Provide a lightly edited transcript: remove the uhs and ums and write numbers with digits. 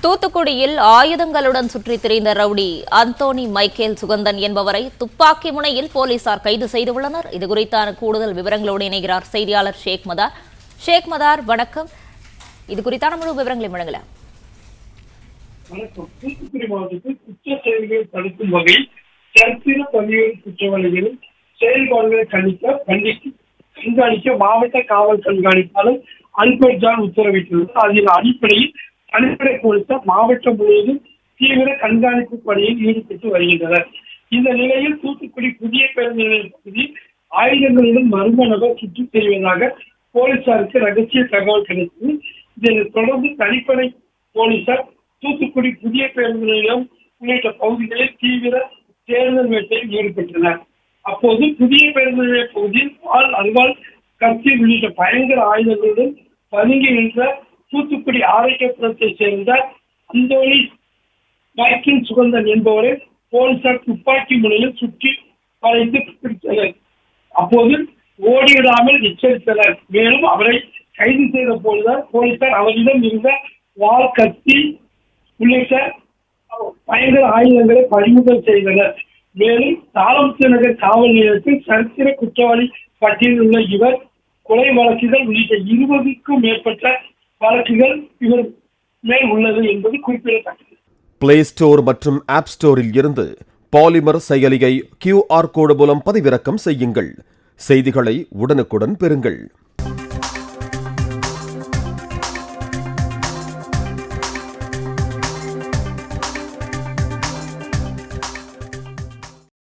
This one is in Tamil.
தூத்துக்குடியில் ஆயுதங்களுடன் சுற்றித் திரிந்த ரவுடி அந்தோனி மைக்கேல் சுகந்தன் என்பவரை துப்பாக்கி முனையில் போலீசார் கைது செய்துள்ளனர். இதுகுறித்தான கூடுதல் விவரங்களோடு இணைகிறார் செய்தியாளர் ஷேக் மதார். ஷேக் மதார், வணக்கம். இதுகுறித்தான முழு விவரங்களை வழங்கலாம். வணக்கம். தூத்துக்குடி மாவட்டத்தில் குற்ற செயல்களை தடுக்கும் வகையில் சரித்திர பதிவேறு குற்றவாளிகளின் செயல்பாடுகளை கண்காணிக்க மாவட்ட காவல் கண்காணிப்பாளர் அல்பர்ட் ஜான் உத்தரவிட்டுள்ளது. அதன் அடிப்படையில் தனிப்படை போலீசார் மாவட்டம் முழுவதும் தீவிர கண்காணிப்பு பணியில் ஈடுபட்டு வருகின்றனர். இந்த நிலையில் தூத்துக்குடி புதிய பேருந்து நிலைய பகுதியில் ஆயுதங்களுடன் மர்ம நபர் சுற்றித் திரிவதாக போலீசாருக்கு ரகசிய தகவல் கிடைத்தது. இதனைத் தொடர்ந்து தனிப்படை போலீசார் தூத்துக்குடி புதிய பேருந்து நிலையம் உள்ளிட்ட பகுதிகளில் தீவிர தேர்தல் வேட்டையில் ஈடுபட்டனர். அப்போது புதிய பேருந்து நிலைய பகுதியில் அல்வாள், கத்தி உள்ளிட்ட பயங்கர ஆயுதங்களுடன் பதுங்கி நின்ற தூத்துக்குடி ஆரோக்கியபுரத்தை சேர்ந்த அந்தோனி மைக்கேல் சுகந்தன் என்பவரை போலீசார் துப்பாக்கி முனையில் சுற்றி வளைத்து பிடித்தனர். அப்போது ஓடிவிடாமல் எச்சரித்தனர். மேலும் அவரை கைது செய்த போலீசார் அவரிடம் இருந்த வாள், கத்தி உள்ளிட்ட பயங்கர ஆயுதங்களை பறிமுதல் செய்தனர். மேலும் தாளமுத்து நகர் காவல் நிலையத்தில் சரித்திர குற்றவாளி பட்டியலில் உள்ள இவர் கொலை வழக்குகள் உள்ளிட்ட 20க்கும் மேற்பட்ட வழக்குகள் இவர் மேல் உள்ளது என்பது குறிப்பிடத்தக்கது. பிளே ஸ்டோர் மற்றும் ஆப் ஸ்டோரில் இருந்து பாலிமர் செயலியை QR கோடு மூலம் பதிவிறக்கம் செய்யுங்கள். செய்திகளை உடனுக்குடன் பெறுங்கள்.